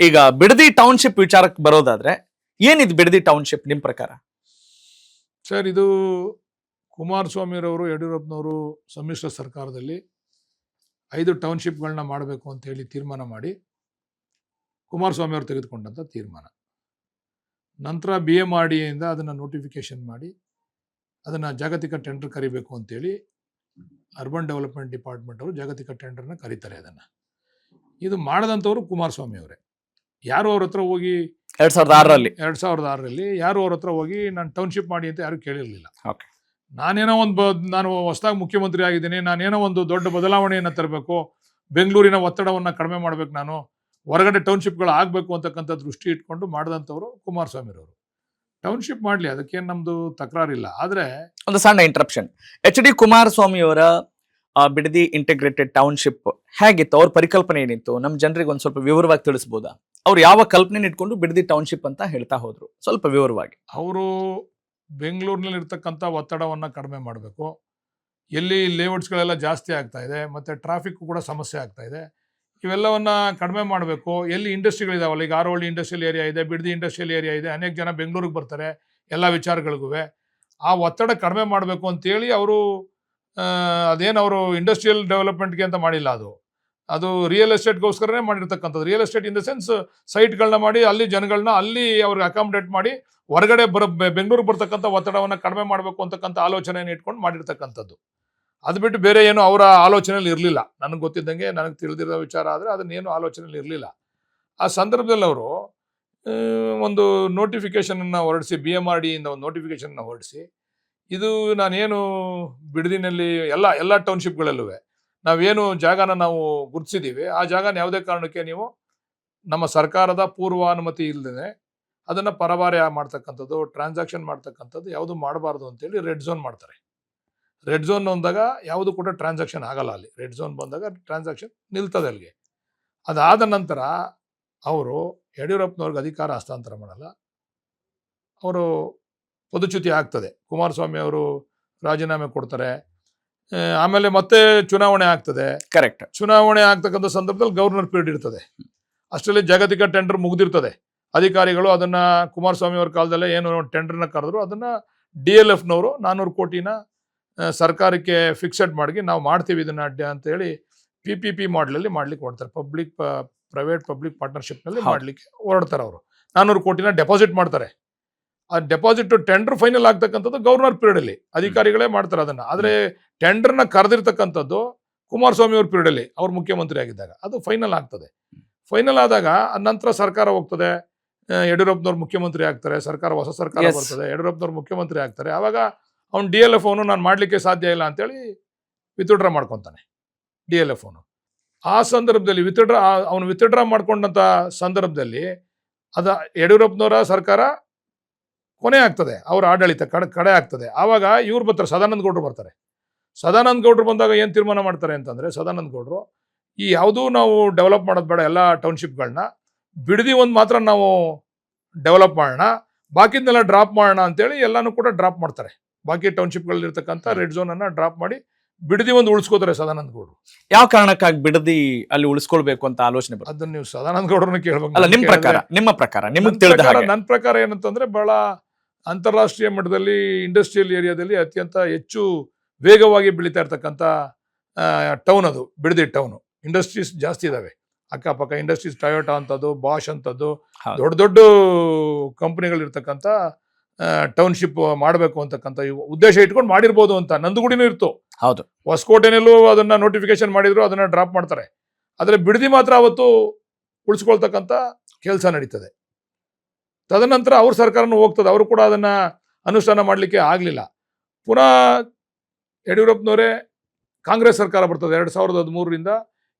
ಈಗ ಬಿಡದಿ ಟೌನ್ಶಿಪ್ ವಿಚಾರಕ್ಕೆ ಬರೋದಾದ್ರೆ ಏನಿದು ಬಿಡದಿ ಟೌನ್ಶಿಪ್ ನಿಮ್ ಪ್ರಕಾರ? ಸರ್, ಇದು ಕುಮಾರಸ್ವಾಮಿರವರು, ಯಡಿಯೂರಪ್ಪನವರು ಸಮ್ಮಿಶ್ರ ಸರ್ಕಾರದಲ್ಲಿ 5 ಟೌನ್ಶಿಪ್ಗಳನ್ನ ಮಾಡಬೇಕು ಅಂತ ಹೇಳಿ ತೀರ್ಮಾನ ಮಾಡಿ ಕುಮಾರಸ್ವಾಮಿ ಅವರು ತೆಗೆದುಕೊಂಡಂಥ ತೀರ್ಮಾನ. ನಂತರ BMRDಯಿಂದ ಅದನ್ನು ನೋಟಿಫಿಕೇಶನ್ ಮಾಡಿ ಅದನ್ನು ಜಾಗತಿಕ ಟೆಂಡರ್ ಕರಿಬೇಕು ಅಂತೇಳಿ ಅರ್ಬನ್ ಡೆವಲಪ್ಮೆಂಟ್ ಡಿಪಾರ್ಟ್ಮೆಂಟ್ ಅವರು ಜಾಗತಿಕ ಟೆಂಡರ್ನ ಕರೀತಾರೆ. ಅದನ್ನು ಇದು ಮಾಡದಂಥವ್ರು ಕುಮಾರಸ್ವಾಮಿ ಅವರೇ. ಯಾರು ಅವ್ರ ಹತ್ರ ಹೋಗಿ 2006ರಲ್ಲಿ ಯಾರು ಅವ್ರ ಹತ್ರ ಹೋಗಿ ನಾನು ಟೌನ್ಶಿಪ್ ಮಾಡಿ ಅಂತ ಯಾರು ಕೇಳಿರಲಿಲ್ಲ. ಓಕೆ, ನಾನು ಹೊಸದಾಗಿ ಮುಖ್ಯಮಂತ್ರಿ ಆಗಿದ್ದೀನಿ, ನಾನೇನೋ ಒಂದು ದೊಡ್ಡ ಬದಲಾವಣೆಯನ್ನು ತರಬೇಕು, ಬೆಂಗಳೂರಿನ ಒತ್ತಡವನ್ನು ಕಡಿಮೆ ಮಾಡಬೇಕು, ನಾನು ಹೊರಗಡೆ ಟೌನ್ಶಿಪ್ಗಳು ಆಗಬೇಕು ಅಂತಕ್ಕಂಥ ದೃಷ್ಟಿ ಇಟ್ಕೊಂಡು ಮಾಡಿದಂಥವ್ರು ಕುಮಾರಸ್ವಾಮಿರವರು. ಟೌನ್ಶಿಪ್ ಮಾಡಲಿ, ಅದಕ್ಕೇನು ನಮ್ಮದು ತಕರಾರಿಲ್ಲ. ಆದರೆ ಒಂದು ಸಣ್ಣ ಇಂಟರಪ್ಷನ್. HD ಕುಮಾರಸ್ವಾಮಿ ಅವರ ಬಿಡದಿ ಇಂಟಿಗ್ರೇಟೆಡ್ ಟೌನ್ಶಿಪ್ ಹೇಗಿತ್ತು? ಅವ್ರ ಪರಿಕಲ್ಪನೆ ಏನಿತ್ತು? ನಮ್ಮ ಜನರಿಗೆ ಒಂದು ಸ್ವಲ್ಪ ವಿವರವಾಗಿ ತಿಳಿಸ್ಬೋದಾ? ಅವ್ರು ಯಾವ ಕಲ್ಪನೆ ಇಟ್ಕೊಂಡು ಬಿಡದಿ ಟೌನ್ಶಿಪ್ ಅಂತ ಹೇಳ್ತಾ ಹೋದ್ರು, ಸ್ವಲ್ಪ ವಿವರವಾಗಿ. ಅವರು ಬೆಂಗಳೂರಿನಲ್ಲಿ ಇರ್ತಕ್ಕಂಥ ಒತ್ತಡವನ್ನು ಕಡಿಮೆ ಮಾಡಬೇಕು, ಎಲ್ಲಿ ಲೇಔಟ್ಸ್ಗಳೆಲ್ಲ ಜಾಸ್ತಿ ಆಗ್ತಾ ಇದೆ ಮತ್ತು ಟ್ರಾಫಿಕ್ ಕೂಡ ಸಮಸ್ಯೆ ಆಗ್ತಾ ಇದೆ, ಇವೆಲ್ಲವನ್ನು ಕಡಿಮೆ ಮಾಡಬೇಕು. ಎಲ್ಲಿ ಇಂಡಸ್ಟ್ರಿಗಳಿದಾವಲ್ಲ, ಈಗ ಆರೋಹಳ್ಳಿ ಇಂಡಸ್ಟ್ರಿಯಲ್ ಏರಿಯಾ ಇದೆ, ಬಿಡದಿ ಇಂಡಸ್ಟ್ರಿಯಲ್ ಏರಿಯಾ ಇದೆ, ಅನೇಕ ಜನ ಬೆಂಗಳೂರಿಗೆ ಬರ್ತಾರೆ ಎಲ್ಲ ವಿಚಾರಗಳಿಗೂ. ಆ ಒತ್ತಡ ಕಡಿಮೆ ಮಾಡಬೇಕು ಅಂತೇಳಿ ಅವರು ಅದೇನು ಅವರು ಇಂಡಸ್ಟ್ರಿಯಲ್ ಡೆವಲಪ್ಮೆಂಟ್ಗೆ ಅಂತ ಮಾಡಿಲ್ಲ, ಅದು ರಿಯಲ್ ಎಸ್ಟೇಟ್ಗೋಸ್ಕರನೇ ಮಾಡಿರ್ತಕ್ಕಂಥದ್ದು. Real estate in the sense ಸೈಟ್ಗಳನ್ನ ಮಾಡಿ ಅಲ್ಲಿ ಜನಗಳನ್ನ ಅಲ್ಲಿ ಅವ್ರಿಗೆ ಅಕಾಮಿಡೇಟ್ ಮಾಡಿ ಹೊರಗಡೆ ಬೆಂಗಳೂರಿಗೆ ಬರ್ತಕ್ಕಂಥ ಒತ್ತಡವನ್ನು ಕಡಿಮೆ ಮಾಡಬೇಕು ಅಂತಕ್ಕಂಥ ಆಲೋಚನೆಯನ್ನು ಇಟ್ಕೊಂಡು ಮಾಡಿರ್ತಕ್ಕಂಥದ್ದು. ಅದು ಬಿಟ್ಟು ಬೇರೆ ಏನು ಅವರ ಆಲೋಚನೆಯಲ್ಲಿ ಇರಲಿಲ್ಲ. ನನಗೆ ಗೊತ್ತಿದ್ದಂಗೆ, ನನಗೆ ತಿಳಿದಿರೋ ವಿಚಾರ ಆದರೆ ಅದನ್ನೇನು ಆಲೋಚನೆಯಲ್ಲಿ ಇರಲಿಲ್ಲ. ಆ ಸಂದರ್ಭದಲ್ಲಿ ಅವರು ಒಂದು ನೋಟಿಫಿಕೇಷನನ್ನು ಹೊರಡಿಸಿ, BMRDಯಿಂದ ಒಂದು ನೋಟಿಫಿಕೇಷನ್ನ ಹೊರಡಿಸಿ, ಇದು ನಾನೇನು ಬಿಡದಿನಲ್ಲಿ ಎಲ್ಲ ಟೌನ್ಶಿಪ್ಗಳಲ್ಲೂ ನಾವೇನು ಜಾಗನ ನಾವು ಗುರುತಿಸಿದ್ದೀವಿ, ಆ ಜಾಗನ ಯಾವುದೇ ಕಾರಣಕ್ಕೆ ನೀವು ನಮ್ಮ ಸರ್ಕಾರದ ಪೂರ್ವಾನುಮತಿ ಇಲ್ಲದೇ ಅದನ್ನು ಪರಭಾರೆ ಮಾಡ್ತಕ್ಕಂಥದ್ದು, ಟ್ರಾನ್ಸಾಕ್ಷನ್ ಮಾಡ್ತಕ್ಕಂಥದ್ದು ಯಾವುದು ಮಾಡಬಾರ್ದು ಅಂತೇಳಿ ರೆಡ್ ಝೋನ್ ಮಾಡ್ತಾರೆ. ರೆಡ್ ಝೋನ್ ಬಂದಾಗ ಯಾವುದು ಕೂಡ ಟ್ರಾನ್ಸಾಕ್ಷನ್ ಆಗಲ್ಲ. ಅಲ್ಲಿ ರೆಡ್ ಝೋನ್ ಬಂದಾಗ ಟ್ರಾನ್ಸಾಕ್ಷನ್ ನಿಲ್ತದೆ ಅಲ್ಲಿಗೆ. ಅದಾದ ನಂತರ ಅವರು ಯಡಿಯೂರಪ್ಪನವ್ರಿಗೆ ಅಧಿಕಾರ ಹಸ್ತಾಂತರ ಮಾಡಲ್ಲ, ಅವರು ಪದಚ್ಯುತಿ ಆಗ್ತದೆ. ಕುಮಾರಸ್ವಾಮಿ ಅವರು ರಾಜೀನಾಮೆ ಕೊಡ್ತಾರೆ, ಆಮೇಲೆ ಮತ್ತೆ ಚುನಾವಣೆ ಆಗ್ತದೆ. ಕರೆಕ್ಟ್. ಚುನಾವಣೆ ಆಗ್ತಕ್ಕಂಥ ಸಂದರ್ಭದಲ್ಲಿ ಗವರ್ನರ್ ಪೀರಿಯಡ್ ಇರ್ತದೆ. ಅಷ್ಟರಲ್ಲಿ ಜಾಗತಿಕ ಟೆಂಡರ್ ಮುಗಿದಿರ್ತದೆ. ಅಧಿಕಾರಿಗಳು ಅದನ್ನು ಕುಮಾರಸ್ವಾಮಿ ಅವ್ರ ಕಾಲದಲ್ಲೇ ಏನು ಟೆಂಡರ್ನ ಕರೆದ್ರು, ಅದನ್ನು DLFನವರು 400 ಕೋಟಿನ ಸರ್ಕಾರಕ್ಕೆ ಫಿಕ್ಸೆಡ್ ಮಾಡಿ ನಾವು ಮಾಡ್ತೀವಿ ಇದನ್ನು ಅಂತೇಳಿ PPP ಮಾಡಲಲ್ಲಿ ಮಾಡ್ಲಿಕ್ಕೆ ಹೊರಡ್ತಾರೆ. ಪ್ರೈವೇಟ್ ಪಬ್ಲಿಕ್ ಪಾರ್ಟ್ನರ್ಶಿಪ್ನಲ್ಲಿ ಮಾಡಲಿಕ್ಕೆ ಹೊರಡ್ತಾರೆ. ಅವರು 400 ಕೋಟಿನ ಡೆಪಾಸಿಟ್ ಮಾಡ್ತಾರೆ. ಆ ಡೆಪಾಸಿಟ್ ಟೆಂಡರ್ ಫೈನಲ್ ಆಗ್ತಕ್ಕಂಥದ್ದು ಗವರ್ನರ್ ಪೀರಿಯಡಲ್ಲಿ ಅಧಿಕಾರಿಗಳೇ ಮಾಡ್ತಾರೆ ಅದನ್ನು. ಆದರೆ ಟೆಂಡರ್ನ ಕರೆದಿರ್ತಕ್ಕಂಥದ್ದು ಕುಮಾರಸ್ವಾಮಿ ಅವ್ರ ಪೀರಿಯಡಲ್ಲಿ ಅವ್ರು ಮುಖ್ಯಮಂತ್ರಿ ಆಗಿದ್ದಾಗ ಅದು ಫೈನಲ್ ಆಗ್ತದೆ. ಫೈನಲ್ ಆದಾಗ ನಂತರ ಸರ್ಕಾರ ಹೋಗ್ತದೆ, ಯಡಿಯೂರಪ್ಪನವ್ರು ಮುಖ್ಯಮಂತ್ರಿ ಆಗ್ತಾರೆ, ಹೊಸ ಸರ್ಕಾರ ಬರ್ತದೆ, ಯಡಿಯೂರಪ್ಪನವ್ರು ಮುಖ್ಯಮಂತ್ರಿ ಆಗ್ತಾರೆ. ಆವಾಗ ಅವ್ನು DLF ಅವನು ನಾನು ಮಾಡಲಿಕ್ಕೆ ಸಾಧ್ಯ ಇಲ್ಲ ಅಂತೇಳಿ ವಿತ್ಡ್ರಾ ಮಾಡ್ಕೊತಾನೆ DLF ಅವನು. ಆ ಸಂದರ್ಭದಲ್ಲಿ ಅವನು ವಿತ್ಡ್ರಾ ಮಾಡ್ಕೊಂಡಂಥ ಸಂದರ್ಭದಲ್ಲಿ ಯಡಿಯೂರಪ್ಪನವರ ಸರ್ಕಾರ ಕೊನೆ ಆಗ್ತದೆ, ಅವರ ಆಡಳಿತ ಕಡೆ ಆಗ್ತದೆ. ಆವಾಗ ಇವ್ರು ಬರ್ತಾರೆ, ಸದಾನಂದ ಗೌಡರು ಬರ್ತಾರೆ. ಸದಾನಂದ ಗೌಡರು ಬಂದಾಗ ಏನು ತೀರ್ಮಾನ ಮಾಡ್ತಾರೆ ಅಂತಂದರೆ, ಸದಾನಂದ ಗೌಡರು ಈ ಯಾವುದೂ ನಾವು ಡೆವಲಪ್ ಮಾಡೋದು ಬೇಡ, ಎಲ್ಲ ಟೌನ್ಶಿಪ್ಗಳನ್ನ ಬಿಡದಿ ಒಂದು ಮಾತ್ರ ನಾವು ಡೆವಲಪ್ ಮಾಡೋಣ, ಬಾಕಿದನ್ನೆಲ್ಲ ಡ್ರಾಪ್ ಮಾಡೋಣ ಅಂತೇಳಿ ಎಲ್ಲನೂ ಕೂಡ ಡ್ರಾಪ್ ಮಾಡ್ತಾರೆ. ಬಾಕಿ ಟೌನ್ಶಿಪ್ಗಳಲ್ಲಿರ್ತಕ್ಕಂಥ ರೆಡ್ ಝೋನನ್ನು ಡ್ರಾಪ್ ಮಾಡಿ ಬಿಡದಿ ಒಂದು ಉಳಿಸ್ಕೋತಾರೆ ಸದಾನಂದ ಗೌಡರು. ಯಾವ ಕಾರಣಕ್ಕಾಗಿ ಬಿಡದಿ ಅಲ್ಲಿ ಉಳಿಸ್ಕೊಳ್ಬೇಕು ಅಂತ ಆಲೋಚನೆ ಬರುತ್ತೆ? ಅದನ್ನ ನೀವು ಸದಾನಂದ ಗೌಡರನ್ನ ಕೇಳಬೇಕು. ನಿಮ್ಮ ಪ್ರಕಾರ ನನ್ನ ಪ್ರಕಾರ ಏನಂತಂದ್ರೆ, ಬಹಳ ಅಂತಾರಾಷ್ಟ್ರೀಯ ಮಟ್ಟದಲ್ಲಿ ಇಂಡಸ್ಟ್ರಿಯಲ್ ಏರಿಯಾದಲ್ಲಿ ಅತ್ಯಂತ ಹೆಚ್ಚು ವೇಗವಾಗಿ ಬೆಳೀತಾ ಇರ್ತಕ್ಕಂಥ ಟೌನ್ ಅದು ಬಿಡದಿ ಟೌನು. ಇಂಡಸ್ಟ್ರೀಸ್ ಜಾಸ್ತಿ ಇದಾವೆ ಅಕ್ಕಪಕ್ಕ. ಇಂಡಸ್ಟ್ರೀಸ್ ಟೊಯೋಟಾ ಅಂತದ್ದು, ಬಾಷ್ ಅಂತದ್ದು, ದೊಡ್ಡ ದೊಡ್ಡ ಕಂಪನಿಗಳಿರ್ತಕ್ಕಂಥ ಟೌನ್ಶಿಪ್ ಮಾಡಬೇಕು ಅಂತಕ್ಕಂಥ ಉದ್ದೇಶ ಇಟ್ಕೊಂಡು ಮಾಡಿರ್ಬೋದು ಅಂತ. ನಂದಗುಡಿನೂ ಇತ್ತು, ಹೌದು. ಹೊಸಕೋಟೆನಲ್ಲೂ ಅದನ್ನ ನೋಟಿಫಿಕೇಶನ್ ಮಾಡಿದ್ರು, ಅದನ್ನ ಡ್ರಾಪ್ ಮಾಡ್ತಾರೆ. ಆದರೆ ಬಿಡದಿ ಮಾತ್ರ ಅವತ್ತು ಉಳಿಸ್ಕೊಳ್ತಕ್ಕಂಥ ಕೆಲಸ ನಡೀತದೆ. ತದನಂತರ ಅವ್ರ ಸರ್ಕಾರನೂ ಹೋಗ್ತದೆ, ಅವರು ಕೂಡ ಅದನ್ನು ಅನುಷ್ಠಾನ ಮಾಡಲಿಕ್ಕೆ ಆಗಲಿಲ್ಲ. ಪುನಃ ಯಡಿಯೂರಪ್ಪನವರೇ ಕಾಂಗ್ರೆಸ್ ಸರ್ಕಾರ ಬರ್ತದೆ 2013ರಿಂದ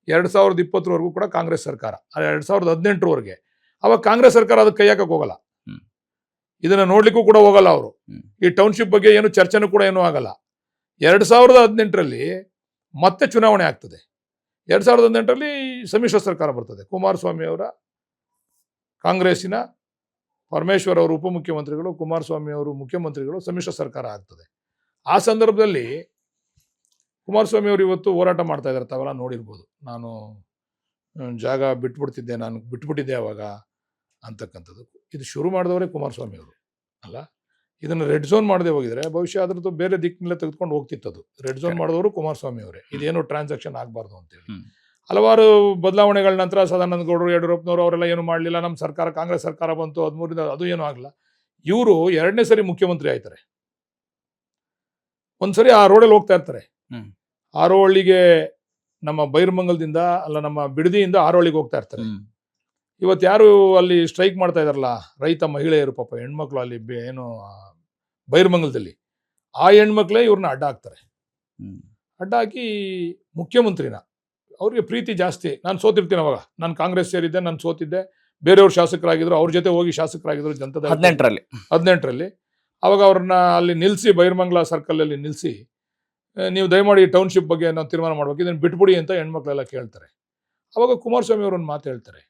2020ವರೆಗೂ ಕೂಡ ಕಾಂಗ್ರೆಸ್ ಸರ್ಕಾರ, 2018ವರೆಗೆ. ಅವಾಗ ಕಾಂಗ್ರೆಸ್ ಸರ್ಕಾರ ಅದಕ್ಕೆ ಕೈ ಹಾಕಕ್ಕೆ ಹೋಗಲ್ಲ, ಇದನ್ನು ನೋಡ್ಲಿಕ್ಕೂ ಕೂಡ ಹೋಗಲ್ಲ ಅವರು. ಈ ಟೌನ್ಶಿಪ್ ಬಗ್ಗೆ ಏನು ಚರ್ಚೆನೂ ಕೂಡ ಏನೂ ಆಗಲ್ಲ. 2018ರಲ್ಲಿ ಮತ್ತೆ ಚುನಾವಣೆ ಆಗ್ತದೆ. 2018ರಲ್ಲಿ ಸಮ್ಮಿಶ್ರ ಸರ್ಕಾರ ಬರ್ತದೆ. ಕುಮಾರಸ್ವಾಮಿ ಅವರ ಕಾಂಗ್ರೆಸ್ಸಿನ, ಪರಮೇಶ್ವರ್ ಅವರು ಉಪಮುಖ್ಯಮಂತ್ರಿಗಳು, ಕುಮಾರಸ್ವಾಮಿ ಅವರು ಮುಖ್ಯಮಂತ್ರಿಗಳು, ಸಮ್ಮಿಶ್ರ ಸರ್ಕಾರ ಆಗ್ತದೆ. ಆ ಸಂದರ್ಭದಲ್ಲಿ ಕುಮಾರಸ್ವಾಮಿ ಅವರು ಇವತ್ತು ಹೋರಾಟ ಮಾಡ್ತಾ ಇದ್ದಾರೆ, ತಾವೆಲ್ಲ ನೋಡಿರ್ಬೋದು. ನಾನು ಜಾಗ ಬಿಟ್ಬಿಡ್ತಿದ್ದೆ, ನಾನು ಬಿಟ್ಬಿಟ್ಟಿದ್ದೆ ಅವಾಗ ಅಂತಕ್ಕಂಥದ್ದು. ಇದು ಶುರು ಮಾಡಿದವರೇ ಕುಮಾರಸ್ವಾಮಿ ಅವರು ಅಲ್ಲ. ಇದನ್ನು ರೆಡ್ ಝೋನ್ ಮಾಡದೆ ಹೋಗಿದ್ರೆ ಬಹುಶಃ ಅದ್ರದ್ದು ಬೇರೆ ದಿಕ್ಕಿನಲ್ಲೇ ತೆಗೆದುಕೊಂಡು ಹೋಗ್ತಿತ್ತದು. ರೆಡ್ ಝೋನ್ ಮಾಡಿದವರು ಕುಮಾರಸ್ವಾಮಿ ಅವರೇ, ಇದೇನು ಟ್ರಾನ್ಸಾಕ್ಷನ್ ಆಗಬಾರ್ದು ಅಂತೇಳಿ. ಹಲವಾರು ಬದಲಾವಣೆಗಳ ನಂತರ ಸದಾನಂದ ಗೌಡರು, ಯಡಿಯೂರಪ್ಪನವರು ಅವರೆಲ್ಲ ಏನು ಮಾಡಲಿಲ್ಲ. ನಮ್ಮ ಸರ್ಕಾರ, ಕಾಂಗ್ರೆಸ್ ಸರ್ಕಾರ ಬಂತು 13ರಿಂದ, ಅದು ಏನೂ ಆಗಲ್ಲ. ಇವರು 2ನೇ ಸರಿ ಮುಖ್ಯಮಂತ್ರಿ ಆಯ್ತಾರೆ. ಒಂದ್ಸರಿ ಆ ರೋಡಲ್ಲಿ ಹೋಗ್ತಾ ಇರ್ತಾರೆ. ಆರೋಹಳ್ಳಿಗೆ ನಮ್ಮ ಬೈರಮಂಗಲದಿಂದ ಅಲ್ಲ, ನಮ್ಮ ಬಿಡದಿಯಿಂದ ಆರೋಹಳ್ಳಿಗೆ ಹೋಗ್ತಾ ಇರ್ತಾರೆ. ಇವತ್ತು ಯಾರು ಅಲ್ಲಿ ಸ್ಟ್ರೈಕ್ ಮಾಡ್ತಾ ಇದಾರಲ್ಲ, ರೈತ ಮಹಿಳೆಯರು, ಪಾಪ ಹೆಣ್ಮಕ್ಳು ಅಲ್ಲಿ ಏನು ಬೈರಮಂಗಲದಲ್ಲಿ, ಆ ಹೆಣ್ಮಕ್ಳೇ ಇವ್ರನ್ನ ಅಡ್ಡ ಹಾಕ್ತಾರೆ. ಅಡ್ಡ ಹಾಕಿ ಮುಖ್ಯಮಂತ್ರಿನ, ಅವ್ರಿಗೆ ಪ್ರೀತಿ ಜಾಸ್ತಿ. ನಾನು ಸೋತಿರ್ತೀನಿ ಅವಾಗ, ನಾನು ಕಾಂಗ್ರೆಸ್ ಸೇರಿದ್ದೆ, ನಾನು ಸೋತಿದ್ದೆ, ಬೇರೆಯವ್ರು ಶಾಸಕರಾಗಿದ್ರು, ಅವ್ರ ಜೊತೆ ಹೋಗಿ ಶಾಸಕರಾಗಿದ್ರು ಜನತಾ 18ರಲ್ಲಿ. ಅವಾಗ ಅವ್ರನ್ನ ಅಲ್ಲಿ ನಿಲ್ಲಿಸಿ, ಬೈರಮಂಗಲ ಸರ್ಕಲಲ್ಲಿ ನಿಲ್ಲಿಸಿ, ನೀವು ದಯಮಾಡಿ ಟೌನ್ಶಿಪ್ ಬಗ್ಗೆ ನಾವು ತೀರ್ಮಾನ ಮಾಡ್ಬೇಕು, ಇದನ್ನು ಬಿಟ್ಬಿಡಿ ಅಂತ ಹೆಣ್ಮಕ್ಳೆಲ್ಲ ಕೇಳ್ತಾರೆ. ಅವಾಗ ಕುಮಾರಸ್ವಾಮಿ ಅವರೊಂದು ಮಾತು ಹೇಳ್ತಾರೆ,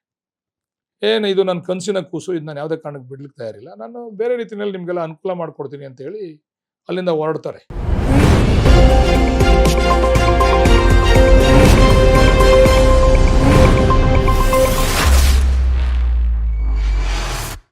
ಏನು ಇದು ನನ್ನ ಕನಸಿನ ಕೂಸು, ಇದು ನಾನು ಯಾವುದೇ ಕಾರಣಕ್ಕೆ ಬಿಡ್ಲಿಕ್ಕೆ ತಯಾರಿಲ್ಲ, ನಾನು ಬೇರೆ ರೀತಿಯಲ್ಲಿ ನಿಮಗೆಲ್ಲ ಅನುಕೂಲ ಮಾಡಿಕೊಡ್ತೀನಿ ಅಂತ ಹೇಳಿ ಅಲ್ಲಿಂದ ಹೊರಡ್ತಾರೆ.